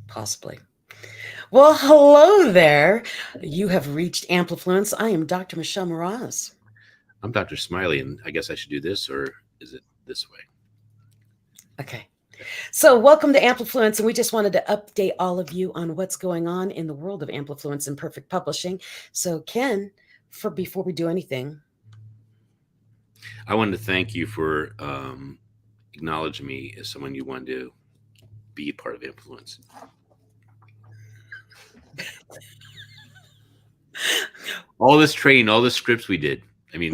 Possibly. Well, hello there. You have reached Amplifluence. I am Dr. Michelle Mraz. I'm Dr. Smiley, and I guess I should do this, or is it this way? Okay. So, welcome to Amplifluence, and we just wanted to update all of you on what's going on in the world of Amplifluence and perfect publishing. So, Ken, before we do anything, I wanted to thank you for acknowledging me as someone you wanted to be part of Influence. All this training, all the scripts we did. I mean,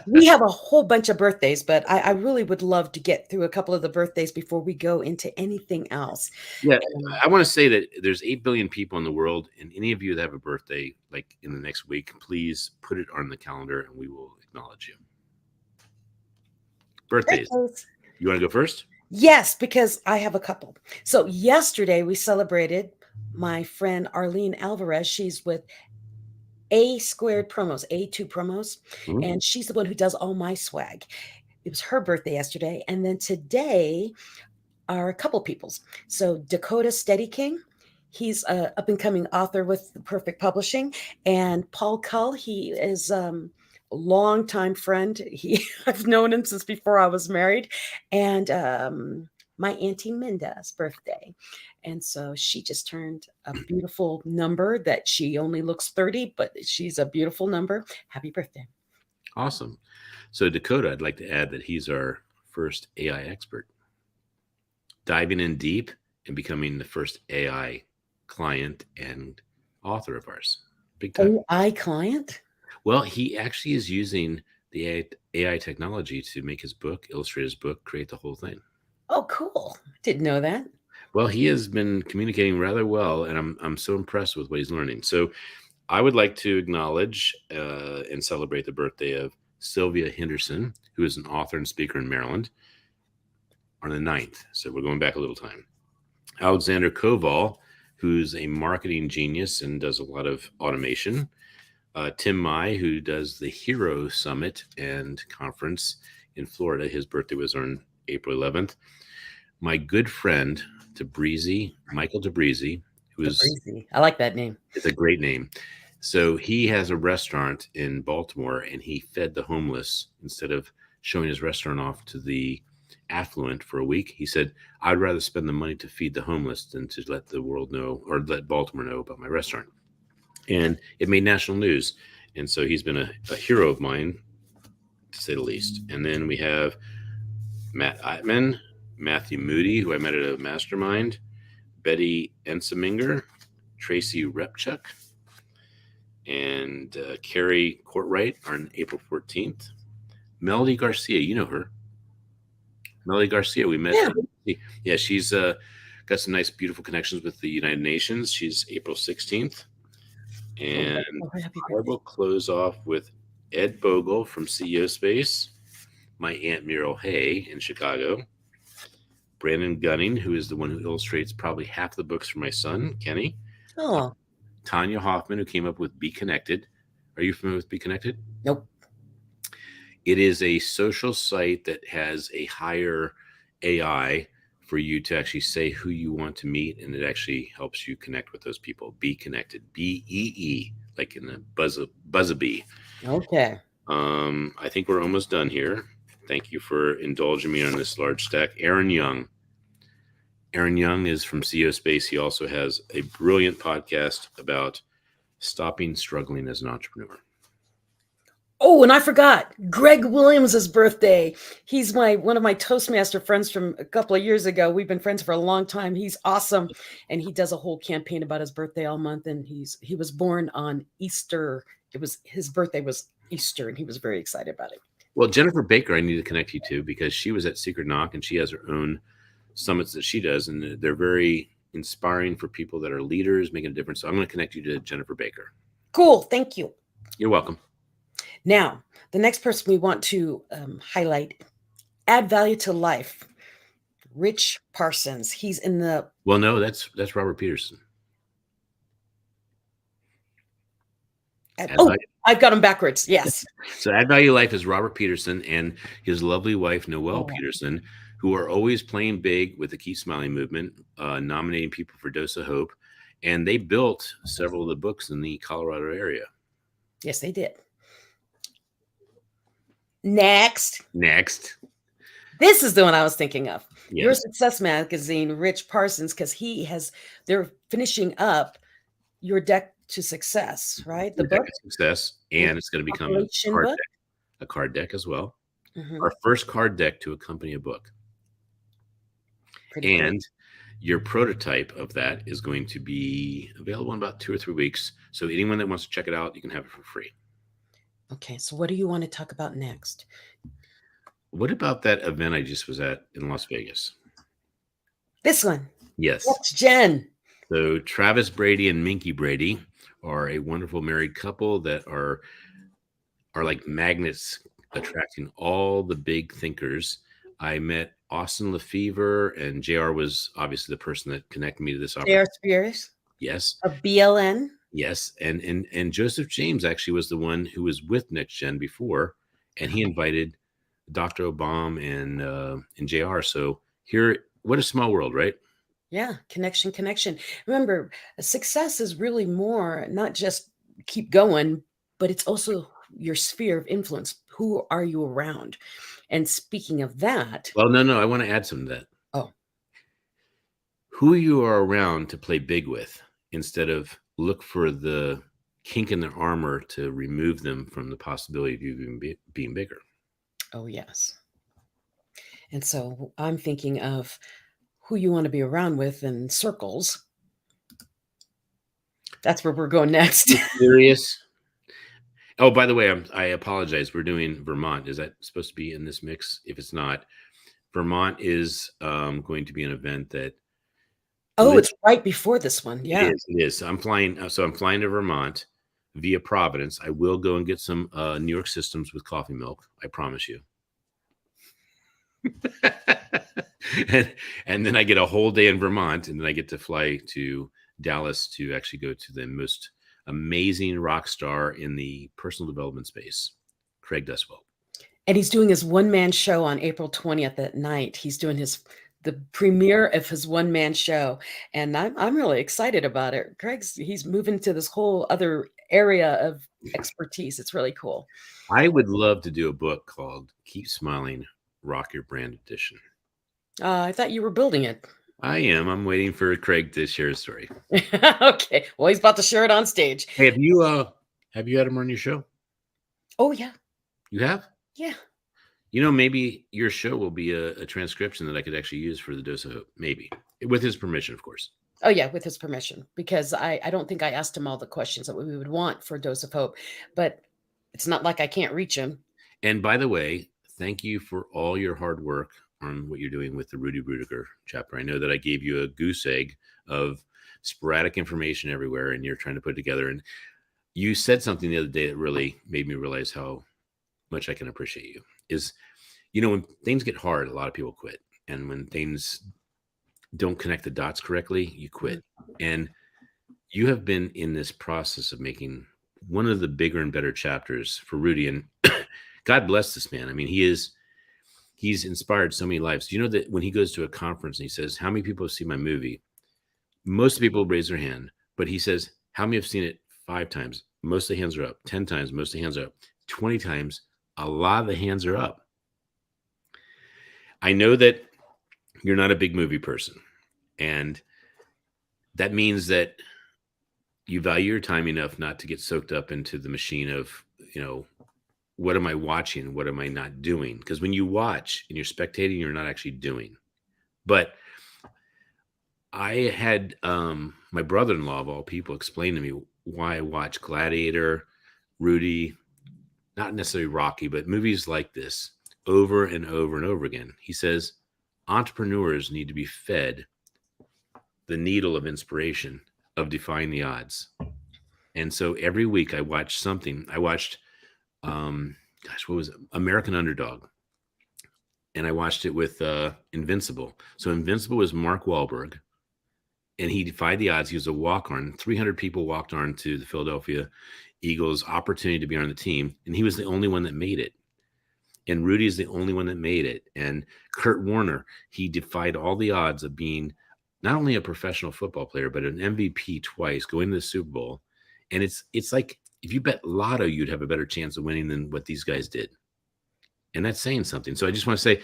we have a whole bunch of birthdays, but I really would love to get through a couple of the birthdays before we go into anything else. Yeah, I want to say that there's 8 billion people in the world, and any of you that have a birthday, like in the next week, please put it on the calendar, and we will acknowledge you. Birthdays. You want to go first? Yes, because I have a couple. So yesterday we celebrated my friend Arlene Alvarez. She's with A2 Promos, and she's the one who does all my swag. It was her birthday yesterday, and then today are a couple people's. So Dakota Steady King, he's an up-and-coming author with Perfect Publishing, and Paul Cull, he is a longtime friend. I've known him since before I was married, and my Auntie Minda's birthday. And so she just turned a beautiful number that she only looks 30, but she's a beautiful number. Happy birthday. Awesome. So Dakota, I'd like to add that he's our first AI expert. Diving in deep and becoming the first AI client and author of ours. Big time. AI client? Well, he actually is using the AI technology to make his book, illustrate his book, create the whole thing. Oh, cool. Didn't know that. Well, he has been communicating rather well, and I'm so impressed with what he's learning. So I would like to acknowledge and celebrate the birthday of Sylvia Henderson, who is an author and speaker in Maryland, on the 9th. So we're going back a little time. Alexander Koval, who's a marketing genius and does a lot of automation. Tim Mai, who does the Hero Summit and Conference in Florida. His birthday was on April 11th. My good friend, Michael Tabrizi, who is... I like that name. It's a great name. So he has a restaurant in Baltimore, and he fed the homeless instead of showing his restaurant off to the affluent for a week. He said, I'd rather spend the money to feed the homeless than to let the world know or let Baltimore know about my restaurant. And it made national news. And so he's been a hero of mine, to say the least. And then we have Matt Eitman, Matthew Moody, who I met at a mastermind, Betty Enseminger, Tracy Repchuk, and Carrie Courtwright on April 14th. Melody Garcia, you know her. Melody Garcia, we met. Yeah, she's got some nice, beautiful connections with the United Nations. She's April 16th. And I will close off with Ed Bogle from CEO Space, my Aunt Muriel Hay in Chicago, Brandon Gunning, who is the one who illustrates probably half the books for my son, Kenny. Oh. Tanya Hoffman, who came up with Be Connected. Are you familiar with Be Connected? Nope. It is a social site that has a higher AI for you to actually say who you want to meet, and it actually helps you connect with those people. Be Connected, BEE, like in the Buzzabee. Okay. I think we're almost done here. Thank you for indulging me on this large stack. Aaron Young. Aaron Young is from CEO Space. He also has a brilliant podcast about stopping struggling as an entrepreneur. Oh, and I forgot Greg Williams' birthday. He's one of my Toastmaster friends from a couple of years ago. We've been friends for a long time. He's awesome, and he does a whole campaign about his birthday all month. And he was born on Easter. His birthday was Easter, and he was very excited about it. Well, Jennifer Baker, I need to connect you to because she was at Secret Knock, and she has her own summits that she does, and they're very inspiring for people that are leaders, making a difference. So I'm going to connect you to Jennifer Baker. Cool. Thank you. You're welcome. Now, the next person we want to highlight, add value to life, Rich Parsons. He's in the... Well, no, that's Robert Peterson. I've got him backwards. Yes. So Add Value Life is Robert Peterson and his lovely wife, Noelle Peterson, who are always playing big with the Keep Smiling movement, nominating people for Dose of Hope. And they built several of the books in the Colorado area. Yes, they did. Next. This is the one I was thinking of. Yes. Your Success Magazine, Rich Parsons, because they're finishing up Your Deck to Success, right? The Your Deck book. of Success, and it's going to become a card deck as well. Mm-hmm. Our first card deck to accompany a book. Pretty cool. Your prototype of that is going to be available in about 2 or 3 weeks. So anyone that wants to check it out, you can have it for free. Okay, so what do you want to talk about next? What about that event I just was at in Las Vegas? This one. Yes. Next Gen. So Travis Brady and Minky Brady are a wonderful married couple that are like magnets attracting all the big thinkers. I met Austin Lefevre, and JR was obviously the person that connected me to this opportunity. JR Spears. Yes. Of BLN. Yes. And Joseph James actually was the one who was with Next Gen before, and he invited Dr. Obama and JR. So here, what a small world, right? Yeah. Connection. Remember, success is really more not just keep going, but it's also your sphere of influence. Who are you around? And speaking of that. Well, no, I want to add some to that. Oh. Who you are around to play big with instead of look for the kink in their armor to remove them from the possibility of you being bigger. Oh, yes. And so I'm thinking of who you want to be around with in circles. That's where we're going next. Serious? Oh, by the way, I apologize. We're doing Vermont. Is that supposed to be in this mix? If it's not, Vermont is going to be an event that. Oh, it's right before this one. Yeah, it is. I'm flying. So I'm flying to Vermont via Providence. I will go and get some New York Systems with coffee milk. I promise you. and then I get a whole day in Vermont, and then I get to fly to Dallas to actually go to the most amazing rock star in the personal development space, Craig Duswell. And he's doing his one-man show on April 20th at night. He's doing the premiere of his one-man show, and I'm really excited about it. He's moving to this whole other area of expertise. It's really cool. I would love to do a book called Keep Smiling, Rock Your Brand Edition. I thought you were building it. I am. I'm waiting for Craig to share his story. Okay. Well, he's about to share it on stage. Hey, have you had him on your show? Oh, yeah. You have? Yeah. You know, maybe your show will be a transcription that I could actually use for the Dose of Hope. Maybe. With his permission, of course. Oh, yeah, with his permission. Because I don't think I asked him all the questions that we would want for Dose of Hope. But it's not like I can't reach him. And by the way, thank you for all your hard work on what you're doing with the Rudy Rudiger chapter. I know that I gave you a goose egg of sporadic information everywhere, and you're trying to put it together. And you said something the other day that really made me realize how much I can appreciate you. Is, when things get hard, a lot of people quit. And when things don't connect the dots correctly, you quit. And you have been in this process of making one of the bigger and better chapters for Rudy. And God bless this man. I mean, he's inspired so many lives. You know that when he goes to a conference and he says, how many people have seen my movie? Most people raise their hand, but he says, how many have seen it 5 times? Most of the hands are up. 10 times, most of the hands are up. 20 times, a lot of the hands are up. I know that you're not a big movie person, and that means that you value your time enough not to get soaked up into the machine of, what am I watching? What am I not doing? Because when you watch and you're spectating, you're not actually doing. But I had my brother-in-law, of all people, explain to me why I watch Gladiator, Rudy, not necessarily Rocky, but movies like this over and over and over again. He says, entrepreneurs need to be fed the needle of inspiration of defying the odds. And so every week I watched something. I watched, what was it? American Underdog. And I watched it with Invincible. So Invincible was Mark Wahlberg, and he defied the odds. He was a walk-on. 300 people walked on to the Philadelphia Eagles' opportunity to be on the team, and he was the only one that made it. and Rudy is the only one that made it. And Kurt Warner, he defied all the odds of being not only a professional football player, but an MVP twice, going to the Super Bowl. And it's like if you bet lotto, you'd have a better chance of winning than what these guys did. And that's saying something. So I just want to say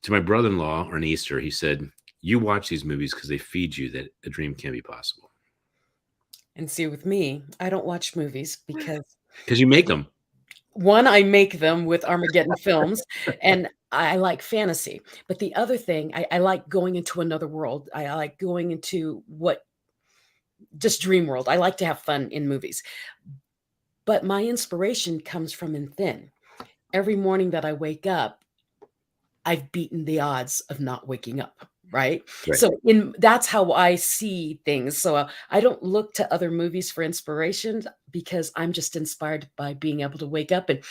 to my brother-in-law on Easter, he said, you watch these movies because they feed you that a dream can be possible. And see, with me, I don't watch movies because you make them. one, I make them with Armageddon Films, and I like fantasy. But the other thing, I like going into another world. I like going into just dream world. I like to have fun in movies. But my inspiration comes from within. Every morning that I wake up, I've beaten the odds of not waking up. Right. So that's how I see things. So I don't look to other movies for inspiration because I'm just inspired by being able to wake up and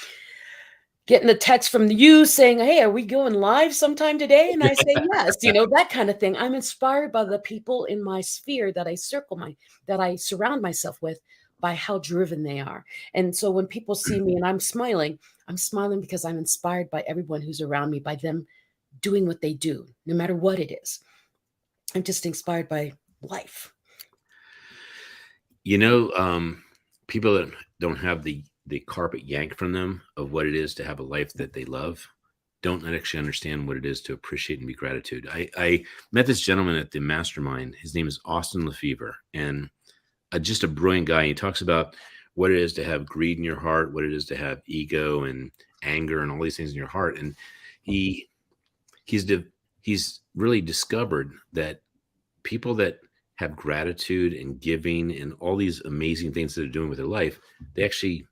getting a text from you saying, hey, are we going live sometime today? And I say, yes, that kind of thing. I'm inspired by the people in my sphere that I surround myself with, by how driven they are. And so when people see me and I'm smiling because I'm inspired by everyone who's around me, by them doing what they do, no matter what it is. I'm just inspired by life. People that don't have the carpet yanked from them of what it is to have a life that they love don't actually understand what it is to appreciate and be gratitude. I met this gentleman at the mastermind. His name is Austin Lefevre, and just a brilliant guy. He talks about what it is to have greed in your heart, what it is to have ego and anger and all these things in your heart. And he's really discovered that people that have gratitude and giving and all these amazing things that they're doing with their life, they actually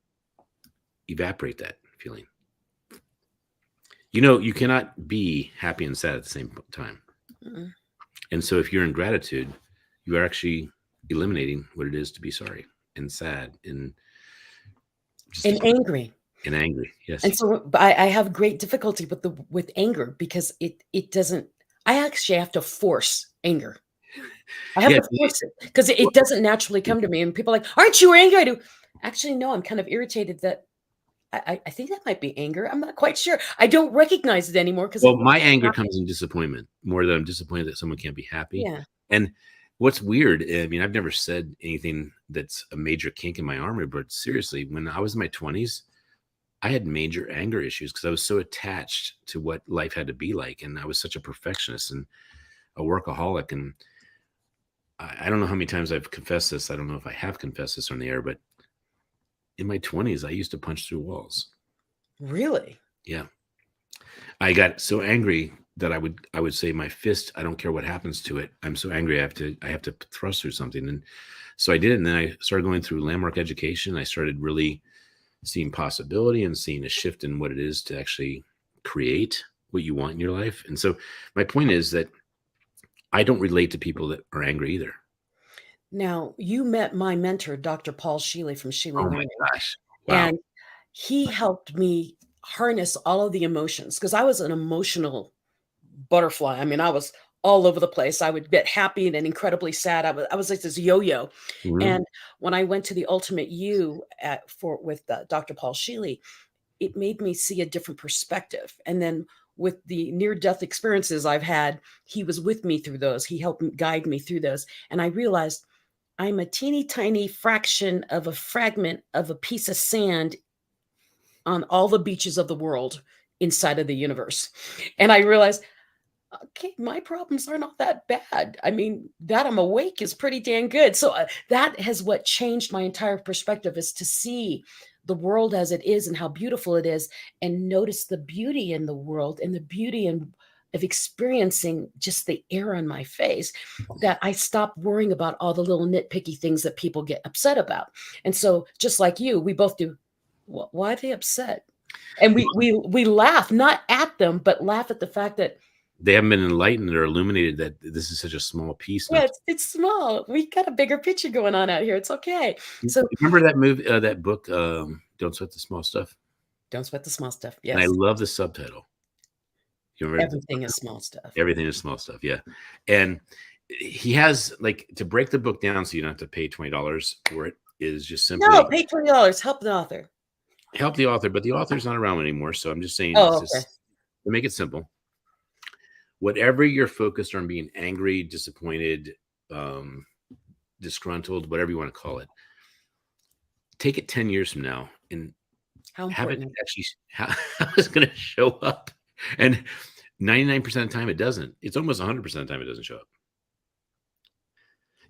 evaporate that feeling. You cannot be happy and sad at the same time. Mm-hmm. And so if you're in gratitude, you are actually eliminating what it is to be sorry and sad and angry. And angry, yes. And so I have great difficulty with anger because it doesn't. I actually have to force anger. I have to force it because it doesn't naturally come to me. And people are like, aren't you angry? I do. Actually, no, I'm kind of irritated that I think that might be anger. I'm not quite sure. I don't recognize it anymore. My anger comes in disappointment more than I'm disappointed that someone can't be happy. Yeah. And what's weird, I mean, I've never said anything that's a major kink in my armor, but seriously, when I was in my 20s, I had major anger issues because I was so attached to what life had to be like. And I was such a perfectionist and a workaholic. And I don't know how many times I've confessed this. I don't know if I have confessed this on the air, but in my 20s, I used to punch through walls. Really? Yeah. I got so angry that I would say my fist, I don't care what happens to it. I'm so angry. I have to thrust through something. And so I did. And then I started going through landmark education. I started really seeing possibility and seeing a shift in what it is to actually create what you want in your life. And so my point is that I don't relate to people that are angry either. Now, you met my mentor, Dr. Paul Sheely from Sheely Learning. My gosh. Wow. And he helped me harness all of the emotions because I was an emotional butterfly. I mean, I was all over the place. I would get happy and then incredibly sad. I was like this yo-yo. Mm-hmm. And when I went to the Ultimate You with Dr. Paul Sheely, it made me see a different perspective. And then with the near-death experiences I've had, he was with me through those. He helped guide me through those. And I realized I'm a teeny tiny fraction of a fragment of a piece of sand on all the beaches of the world inside of the universe. And I realized, okay, my problems are not that bad. I mean, that I'm awake is pretty dang good. So that has what changed my entire perspective, is to see the world as it is and how beautiful it is, and notice the beauty in the world and the beauty of experiencing just the air on my face, that I stopped worrying about all the little nitpicky things that people get upset about. And so just like you, we both do. Why are they upset? And we laugh, not at them, but laugh at the fact that they haven't been enlightened or illuminated that this is such a small piece. Yeah, it's small. We got a bigger picture going on out here. It's okay. So remember that movie, that book, Don't Sweat the Small Stuff? Don't Sweat the Small Stuff. Yes. And I love the subtitle. You remember Everything is Small Stuff. Everything is Small Stuff. Yeah. And he has, like, to break the book down so you don't have to pay $20 for it, is just simply. No, pay $20. Help the author. help the author, but the author's not around anymore. So I'm just saying, it's Oh, okay. just to make it simple. Whatever you're focused on, being angry, disappointed, um, disgruntled, whatever you want to call it, take it 10 years from now and How have it important. actually, how it's going to show up. And 99% of the time it doesn't. It's almost 100% of the time it doesn't show up.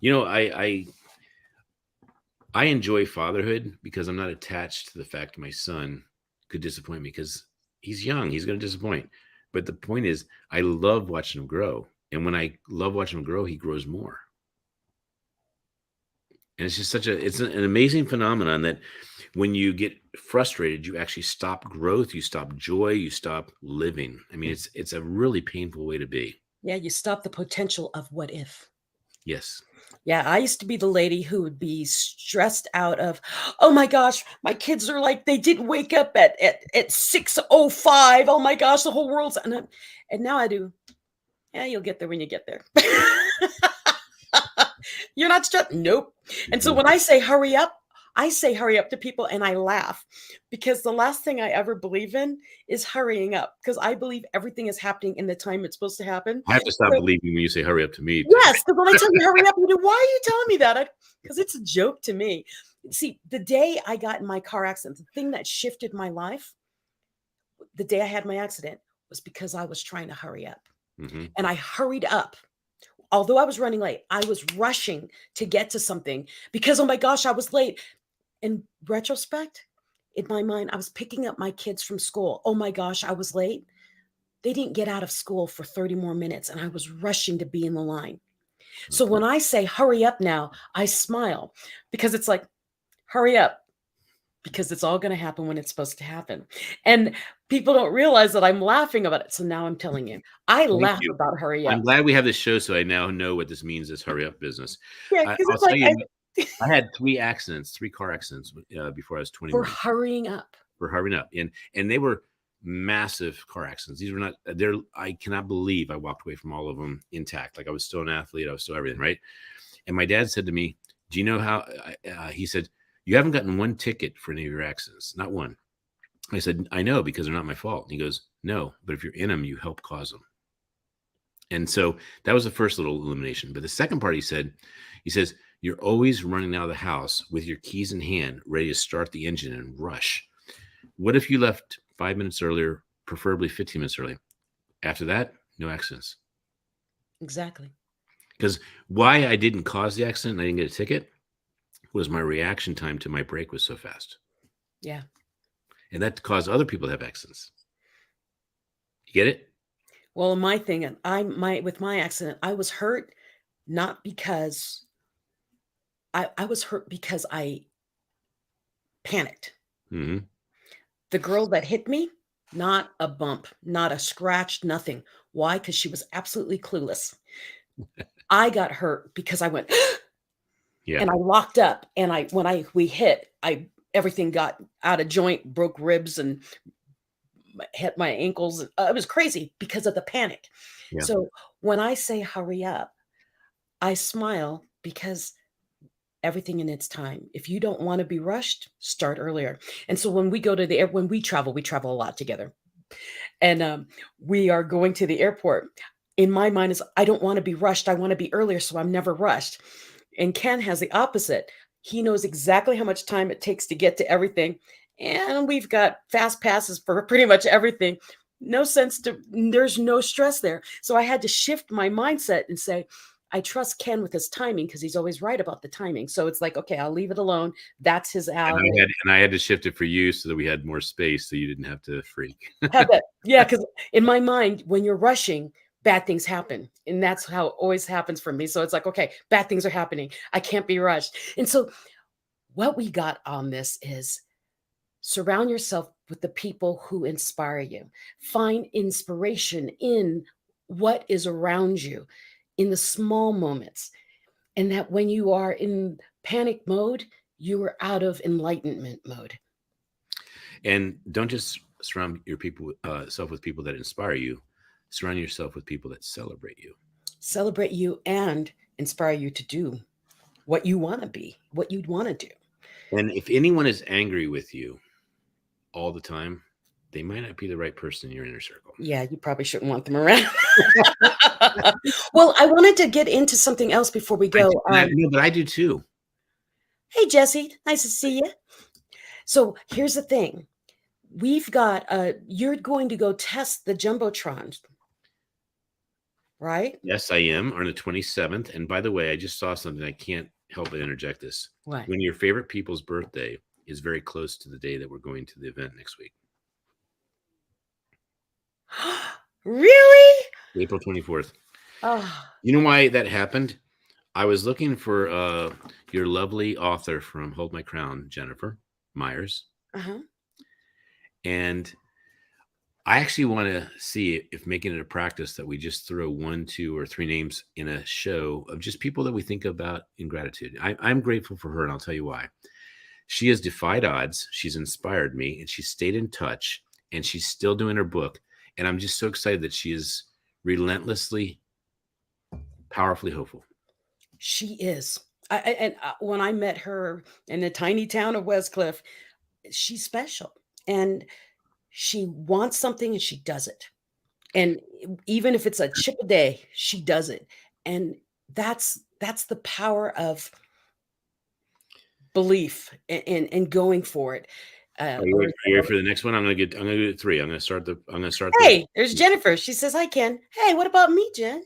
You know, I enjoy fatherhood because I'm not attached to the fact my son could disappoint me, because he's young. He's going to disappoint. But the point is, I love watching him grow. And when I love watching him grow, he grows more. And it's just it's an amazing phenomenon that when you get frustrated, you actually stop growth, you stop joy, you stop living. I mean, it's a really painful way to be. Yeah, you stop the potential of what if. Yes. Yeah, I used to be the lady who would be stressed out of, oh my gosh, my kids are like, they didn't wake up at 6:05. Oh my gosh, the whole world's and now I do. Yeah, you'll get there when you get there. You're not stressed. Nope. And so Mhm. when I say hurry up, I say hurry up to people and I laugh, because the last thing I ever believe in is hurrying up, because I believe everything is happening in the time it's supposed to happen. I have to stop So believing when you say hurry up to me to hurry. yes, because when I tell you hurry up, you do, why are you telling me that? Because it's a joke to me. See, the day I got in my car accident, the thing that shifted my life, the day I had my accident, was because I was trying to hurry up. Hmm. And I hurried up. Although I was running late, I was rushing to get to something because, oh my gosh, I was late. In retrospect, in my mind, I was picking up my kids from school. Oh my gosh, I was late. They didn't get out of school for 30 more minutes, and I was rushing to be in the line. So when I say hurry up now, I smile, because it's like, hurry up, because it's all going to happen when it's supposed to happen. And people don't realize that I'm laughing about it. So now I'm telling you, I Thank laugh you. about hurry I'm up. glad we have this show, so I now know what this means, this hurry up business. Yeah, because I'll it's tell like you, I had three car accidents before I was for 21 hurrying up. for hurrying up, and they were massive car accidents. These were not there. I cannot believe I walked away from all of them intact. Like I was still an athlete, I was still everything, right? And my dad said to me, "Do you know how?" He said, "You haven't gotten one ticket for any of your accidents, not one." I said, "I know, because they're not my fault." And he goes, "No, but if you're in them, you help cause them." And so that was the first little illumination. But the second part, he says, "You're always running out of the house with your keys in hand, ready to start the engine and rush. What if you left 5 minutes earlier, preferably 15 minutes early? After that, no accidents." Exactly. Because why I didn't cause the accident and I didn't get a ticket was my reaction time to my brake was so fast. Yeah. And that caused other people to have accidents. You get it? Well, my thing, and with my accident, I was hurt not because I was hurt because I panicked. Hmm. The girl that hit me, not a bump, not a scratch, nothing. Why? Because she was absolutely clueless. I got hurt because I went Yeah. and I locked up, and I when I we hit, I everything got out of joint, broke ribs, and hit my ankles. It was crazy because of the panic. Yeah. So when I say hurry up, I smile because everything in its time. If you don't want to be rushed, start earlier. And so when we go to the air, when we travel a lot together, and we are going to the airport. In my mind, is I don't want to be rushed. I want to be earlier, so I'm never rushed. And Ken has the opposite. He knows exactly how much time it takes to get to everything, and we've got fast passes for pretty much everything. No sense to. There's no stress there. So I had to shift my mindset and say, I trust Ken with his timing because he's always right about the timing. So it's like, okay, I'll leave it alone. That's his And alley. I had to shift it for you so that we had more space so you didn't have to freak. Have that. Yeah, because in my mind, when you're rushing, bad things happen. And that's how it always happens for me. So it's like, okay, bad things are happening. I can't be rushed. And so what we got on this is surround yourself with the people who inspire you. Find inspiration in what is around you, in the small moments. And that when you are in panic mode, you are out of enlightenment mode. And don't just surround yourself with people that inspire you. Surround yourself with people that celebrate you. Celebrate you and inspire you to do what you want to be, what you'd want to do. And if anyone is angry with you, all the time, they might not be the right person in your inner circle. Yeah, you probably shouldn't want them around. Well, I wanted to get into something else before we I go. do, no, but I do too. Hey, Jesse, nice to see you. So here's the thing. We've got, you're going to go test the Jumbotron, right? Yes, I am on the 27th. And by the way, I just saw something. I can't help but interject this. What? One of your favorite people's birthday is very close to the day that we're going to the event next week. Really? April 24th. Oh, You know why that happened? I was looking for your lovely author from Hold My Crown, Jennifer Myers. uh-huh. And I actually want to see if making it a practice that we just throw 1, 2, or 3 names in a show of just people that we think about in gratitude. I'm grateful for her, and I'll tell you why. She has defied odds. She's inspired me, and she's stayed in touch, and she's still doing her book. And I'm just so excited that she is relentlessly, powerfully hopeful. She is. When I met her in the tiny town of Westcliff, she's special. And she wants something and she does it. And even if it's a chip a day, she does it. And that's the power of belief and going for it. Are you ready for the next one? I'm gonna do 3. I'm gonna start the. Hey, there's Jennifer. She says, "Hi, Ken." Hey, what about me, Jen?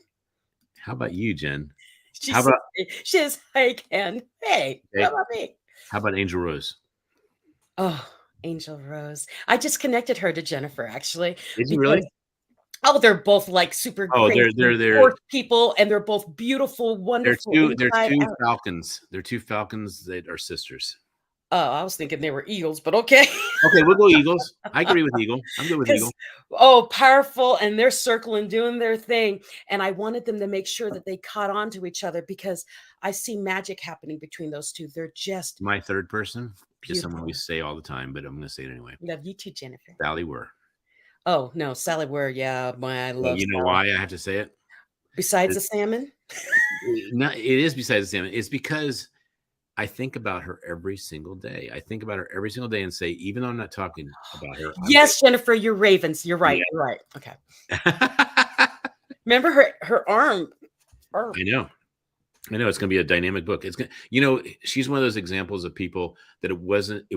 How about you, Jen? She How says, about she says, "Hey, Ken." Hey, what about me? how about Angel Rose? Oh, Angel Rose. I just connected her to Jennifer actually Did you because really? they're both like super Oh, crazy they're horse people, and they're both beautiful, wonderful they're inside 2 out. falcons. They're 2 falcons that are sisters. Oh, I was thinking they were eagles, but okay. Okay, we'll go Eagles. I agree with Eagle. I'm good with Eagle. Because oh, powerful, and they're circling, doing their thing. And I wanted them to make sure that they caught on to each other because I see magic happening between those two. They're just My third person is someone we beautiful. say all the time, but I'm going to say it anyway. Love you too, Jennifer. Sally Were. Oh no, Sally Ware. Yeah, I Well, love you know Sally. why I have to say it? Besides the salmon. It is besides the salmon. It's because I think about her every single day. I think about her every single day and say, even though I'm not talking about her, I'm Yes, Jennifer, you're Ravens. You're right. yeah. You're right. Okay. I Remember her arm. know. It's going to be a dynamic book. It's going she's one of those examples of people that it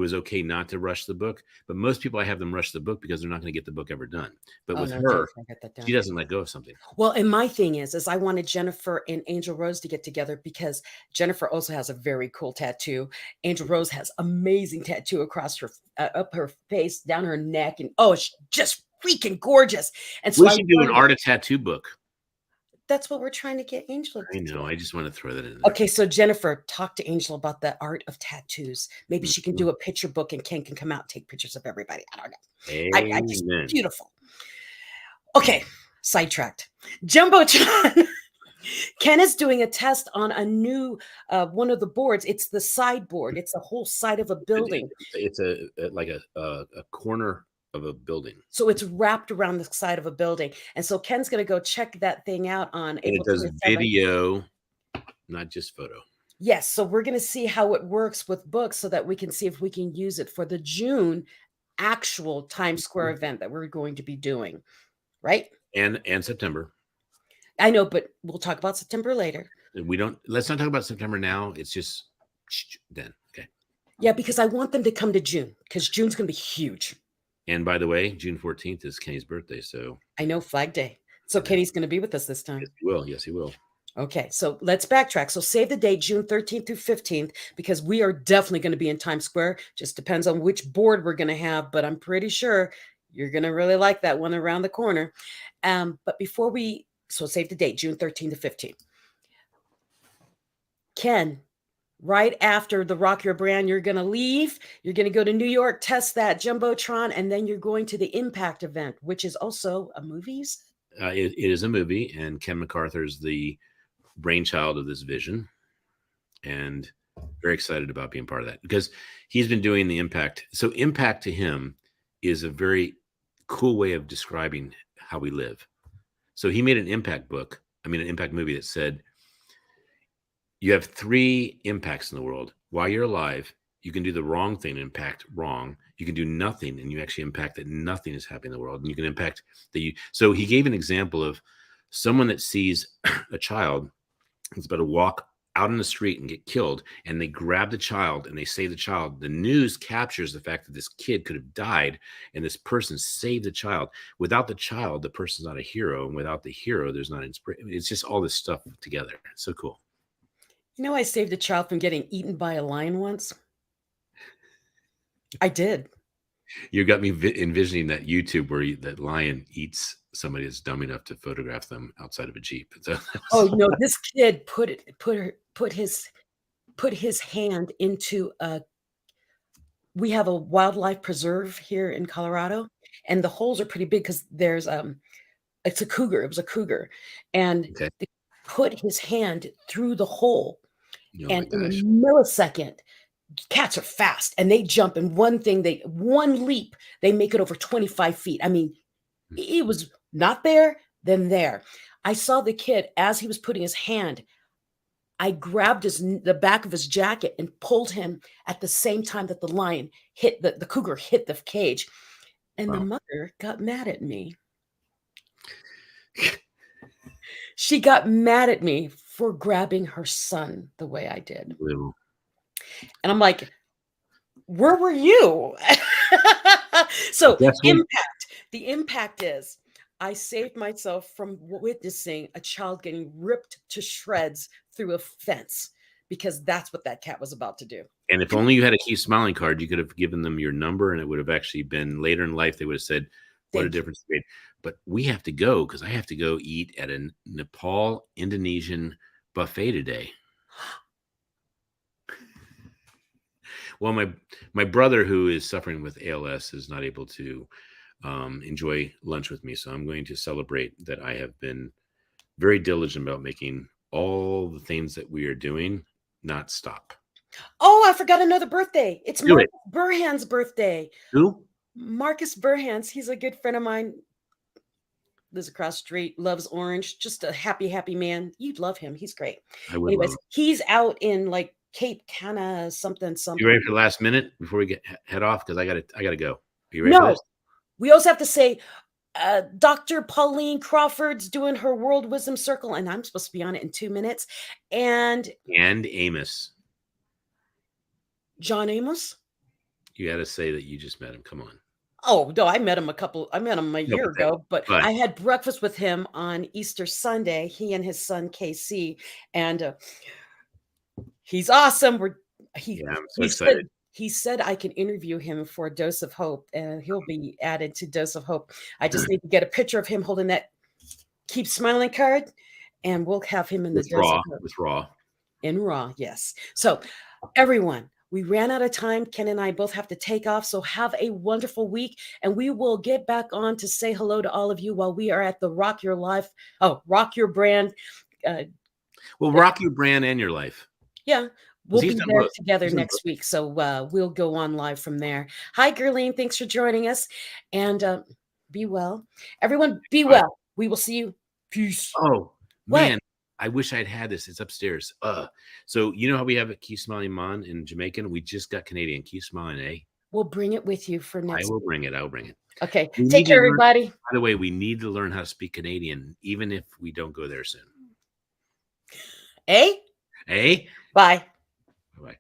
was okay not to rush the book, but most people I have them rush the book because they're not going to get the book ever done. But Oh with no, her, Jennifer, I got that she down. doesn't let go of something. Well, and my thing is I wanted Jennifer and Angel Rose to get together because Jennifer also has a very cool tattoo. Angel Rose has amazing tattoo across her up her face, down her neck, and oh, it's just freaking gorgeous. And so We I should do an wanted, art of tattoo book. that's what we're trying to get Angel I to know. do. I just want to throw that in there. Okay, so Jennifer, talk to Angel about the art of tattoos. Maybe she can Mhm. do a picture book and Ken can come out and take pictures of everybody. I don't know. I just Amen. beautiful. Okay, sidetracked. Jumbotron. Ken is doing a test on a new one of the boards. It's the sideboard. It's a whole side of a building. It's like a corner of a building, So it's wrapped around the side of a building. And so Ken's going to go check that thing out on and it April does 27th. video, not just photo. Yes, so we're going to see how it works with books so that we can see if we can use it for the June actual Times Square event that we're going to be doing, right? And September. I know, but we'll talk about September later. Let's not talk about September now. It's just then. Okay. Yeah, because I want them to come to June because June's going to be huge. And by the way, June 14th is Kenny's birthday. So I know, Flag Day. So Kenny's going to be with us this time. yes, he will. Yes, he will. Okay, so let's backtrack. So save the date, June 13th through 15th, because we are definitely going to be in Times Square. Just depends on which board we're going to have, but I'm pretty sure you're going to really like that one around the corner. But before so save the date, June 13th to 15th. Ken, right after the Rock Your Brand, you're going to leave. You're going to go to New York, test that Jumbotron, and then you're going to the Impact event, which is also a movies. It is a movie, and Ken MacArthur's the brainchild of this vision, and very excited about being part of that because he's been doing the Impact. So Impact to him is a very cool way of describing how we live. So he made an Impact an Impact movie that said, you have 3 impacts in the world while you're alive. You can do the wrong thing and impact wrong. You can do nothing and you actually impact that nothing is happening in the world. And you can impact that you. So he gave an example of someone that sees a child that's about to walk out in the street and get killed, and they grab the child and they save the child. The news captures the fact that this kid could have died and this person saved the child. Without the child, the person's not a hero, and without the hero, there's not inspiration. It's just all this stuff together. It's so cool. You know, I saved a child from getting eaten by a lion once. I did. You got me envisioning that YouTube where that lion eats somebody that's dumb enough to photograph them outside of a Jeep. So Oh no, this kid put his hand into a. We have a wildlife preserve here in Colorado, and the holes are pretty big because there's it's a cougar. It was a cougar, and okay. they put his hand through the hole, Oh my and in a gosh. millisecond, cats are fast, and they jump. And one leap, they make it over 25 feet. I mean, it was not there, then there. I saw the kid as he was putting his hand. I grabbed the back of his jacket and pulled him at the same time that the lion hit the cougar hit the cage. And the Wow. mother got mad at me. She got mad at me for grabbing her son the way I did. Unbelievable. And I'm like, where were you? So the impact is I saved myself from witnessing a child getting ripped to shreds through a fence because that's what that cat was about to do. And if only you had a Keep Smiling card, you could have given them your number, and it would have actually been later in life. They would have said, "What a difference it made." But we have to go because I have to go eat at a Nepal Indonesian buffet today. Well, my brother, who is suffering with ALS, is not able to enjoy lunch with me, so I'm going to celebrate that I have been very diligent about making all the things that we are doing not stop. Oh, I forgot another birthday. It's Do Marcus it. Burhan's birthday. Who? Marcus Burhans. He's a good friend of mine. Lives across the street, loves orange, just a happy, happy man. You'd love him. He's great. I would love Anyways, him. he's out in like Cape Cana something. You ready for the last minute before we head off? Because I gotta go. Are you ready for No, this? we also have to say Dr. Pauline Crawford's doing her World Wisdom Circle, and I'm supposed to be on it in 2 minutes. And Amos. John Amos. You got to say that you just met him. Come on. Oh no, I met him a year ago, but but I had breakfast with him on Easter Sunday. He and his son KC, and he's awesome. I'm so excited. He said I can interview him for a Dose of Hope, and he'll be added to Dose of Hope. I just need to get a picture of him holding that Keep Smiling card, and we'll have him in the Dose of Hope. With Raw. In Raw, yes. So, everyone, we ran out of time. Ken and I both have to take off. So have a wonderful week. And we will get back on to say hello to all of you while we are at the Rock Your Brand. Rock Your Brand and Your Life. Yeah. We'll be there together next week. So we'll go on live from there. Hi, Gerline. Thanks for joining us. And be well. Everyone, be well. We will see you. Peace. Oh, man. I wish I'd had this. It's upstairs. So you know how we have a Keep Smiling Mon in Jamaican? We just got Canadian. Keep Smiling, eh? We'll bring it with you for next. I will bring it. I'll bring it. Okay. Take care, everybody. By the way, we need to learn how to speak Canadian, even if we don't go there soon. Eh? Eh? Bye. Bye.